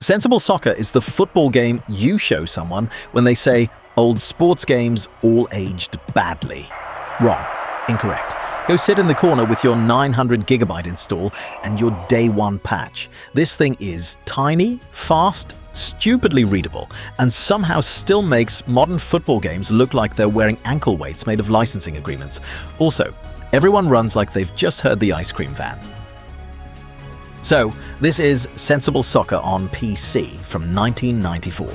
Sensible Soccer is the football game you show someone when they say, old sports games all aged badly. Wrong. Incorrect. Go sit in the corner with your 900GB install and your day one patch. This thing is tiny, fast, stupidly readable, and somehow still makes modern football games look like they're wearing ankle weights made of licensing agreements. Also, everyone runs like they've just heard the ice cream van. So, this is Sensible Soccer on PC from 1994.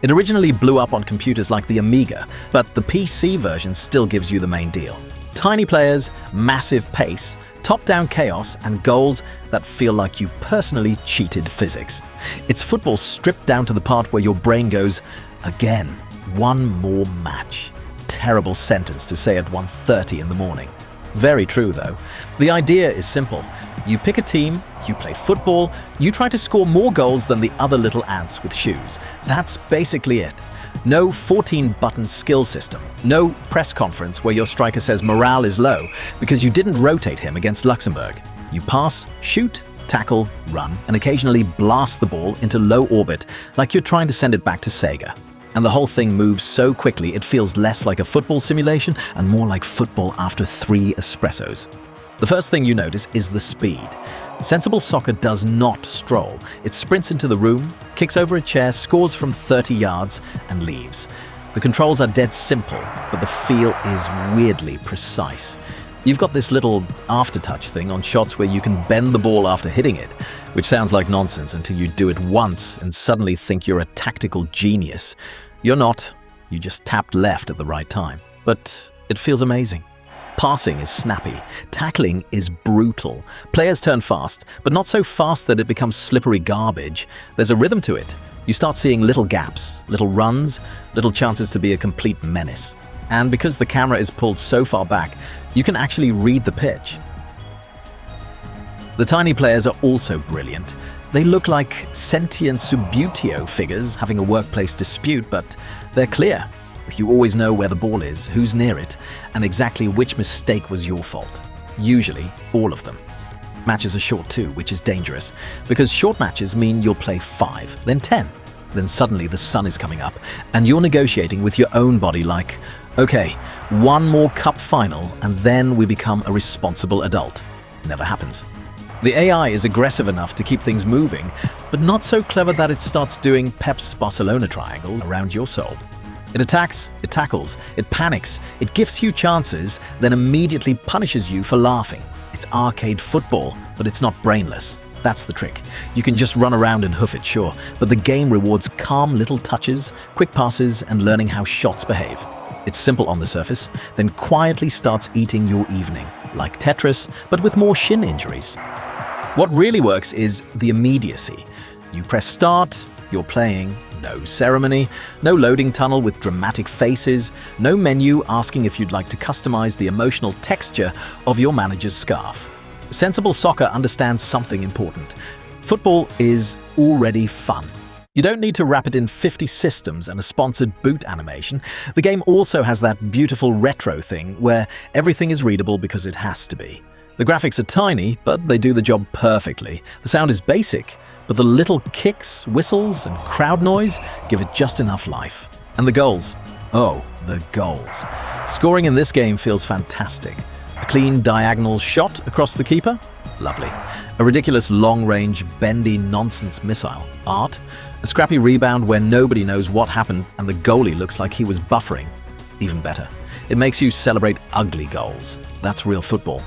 It originally blew up on computers like the Amiga, but the PC version still gives you the main deal. Tiny players, massive pace, top-down chaos, and goals that feel like you personally cheated physics. It's football stripped down to the part where your brain goes, again, one more match. Terrible sentence to say at 1:30 in the morning. Very true, though. The idea is simple. You pick a team, you play football, you try to score more goals than the other little ants with shoes. That's basically it. No 14-button skill system. No press conference where your striker says morale is low because you didn't rotate him against Luxembourg. You pass, shoot, tackle, run, and occasionally blast the ball into low orbit like you're trying to send it back to Sega. And the whole thing moves so quickly it feels less like a football simulation and more like football after 3 espressos. The first thing you notice is the speed. Sensible Soccer does not stroll. It sprints into the room, kicks over a chair, scores from 30 yards, and leaves. The controls are dead simple, but the feel is weirdly precise. You've got this little aftertouch thing on shots where you can bend the ball after hitting it, which sounds like nonsense until you do it once and suddenly think you're a tactical genius. You're not. You just tapped left at the right time. But it feels amazing. Passing is snappy. Tackling is brutal. Players turn fast, but not so fast that it becomes slippery garbage. There's a rhythm to it. You start seeing little gaps, little runs, little chances to be a complete menace. And because the camera is pulled so far back, you can actually read the pitch. The tiny players are also brilliant. They look like Sentient Subbuteo figures having a workplace dispute, but they're clear. You always know where the ball is, who's near it, and exactly which mistake was your fault. Usually, all of them. Matches are short too, which is dangerous, because short matches mean you'll play 5, then 10. Then suddenly the sun is coming up, and you're negotiating with your own body like, okay, one more cup final, and then we become a responsible adult. Never happens. The AI is aggressive enough to keep things moving, but not so clever that it starts doing Pep's Barcelona triangles around your soul. It attacks, it tackles, it panics, it gives you chances, then immediately punishes you for laughing. It's arcade football, but it's not brainless. That's the trick. You can just run around and hoof it, sure, but the game rewards calm little touches, quick passes, and learning how shots behave. It's simple on the surface, then quietly starts eating your evening, like Tetris, but with more shin injuries. What really works is the immediacy. You press start, you're playing. No ceremony, no loading tunnel with dramatic faces, no menu asking if you'd like to customize the emotional texture of your manager's scarf. Sensible Soccer understands something important. Football is already fun. You don't need to wrap it in 50 systems and a sponsored boot animation. The game also has that beautiful retro thing where everything is readable because it has to be. The graphics are tiny, but they do the job perfectly. The sound is basic, but the little kicks, whistles, and crowd noise give it just enough life. And the goals. Oh, the goals. Scoring in this game feels fantastic. A clean diagonal shot across the keeper? Lovely. A ridiculous long-range, bendy nonsense missile? Art. A scrappy rebound where nobody knows what happened and the goalie looks like he was buffering? Even better. It makes you celebrate ugly goals. That's real football.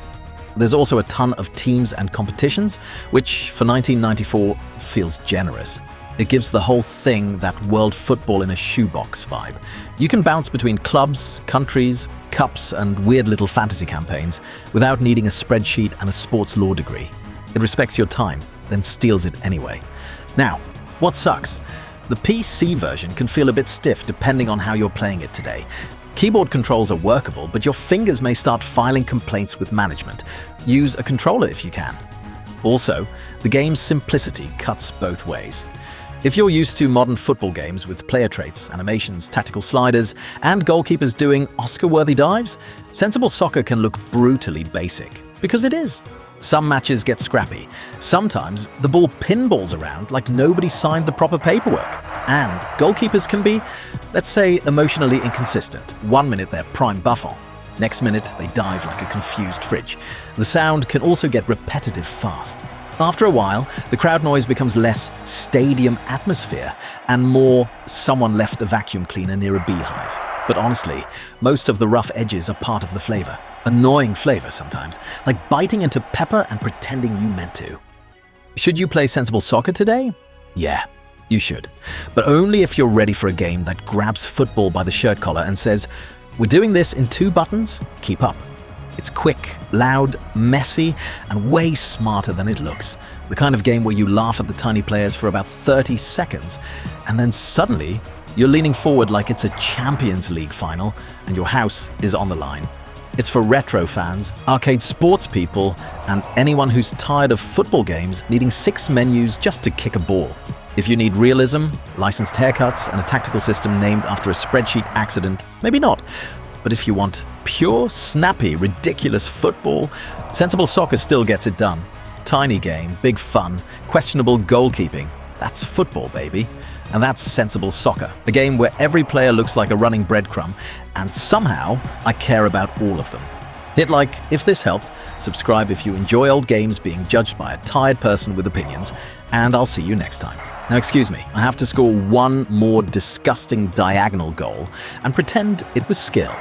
There's also a ton of teams and competitions, which for 1994 feels generous. It gives the whole thing that world football in a shoebox vibe. You can bounce between clubs, countries, cups, and weird little fantasy campaigns without needing a spreadsheet and a sports law degree. It respects your time, then steals it anyway. Now, what sucks? The PC version can feel a bit stiff depending on how you're playing it today. Keyboard controls are workable, but your fingers may start filing complaints with management. Use a controller if you can. Also, the game's simplicity cuts both ways. If you're used to modern football games with player traits, animations, tactical sliders, and goalkeepers doing Oscar-worthy dives, Sensible Soccer can look brutally basic, because it is. Some matches get scrappy. Sometimes the ball pinballs around like nobody signed the proper paperwork. And goalkeepers can be, let's say, emotionally inconsistent. 1 minute they're prime buffon. Next minute they dive like a confused fridge. The sound can also get repetitive fast. After a while, the crowd noise becomes less stadium atmosphere and more someone left a vacuum cleaner near a beehive. But honestly, most of the rough edges are part of the flavor. Annoying flavor sometimes, like biting into pepper and pretending you meant to. Should you play sensible soccer today? Yeah, you should. But only if you're ready for a game that grabs football by the shirt collar and says, "We're doing this in 2 buttons, keep up." It's quick, loud, messy, and way smarter than it looks. The kind of game where you laugh at the tiny players for about 30 seconds, and then suddenly you're leaning forward like it's a Champions League final and your house is on the line. It's for retro fans, arcade sports people, and anyone who's tired of football games needing 6 menus just to kick a ball. If you need realism, licensed haircuts, and a tactical system named after a spreadsheet accident, maybe not. But if you want pure, snappy, ridiculous football, Sensible Soccer still gets it done. Tiny game, big fun, questionable goalkeeping. That's football, baby. And that's Sensible Soccer, a game where every player looks like a running breadcrumb, and somehow I care about all of them. Hit like if this helped, subscribe if you enjoy old games being judged by a tired person with opinions, and I'll see you next time. Now excuse me, I have to score one more disgusting diagonal goal and pretend it was skill.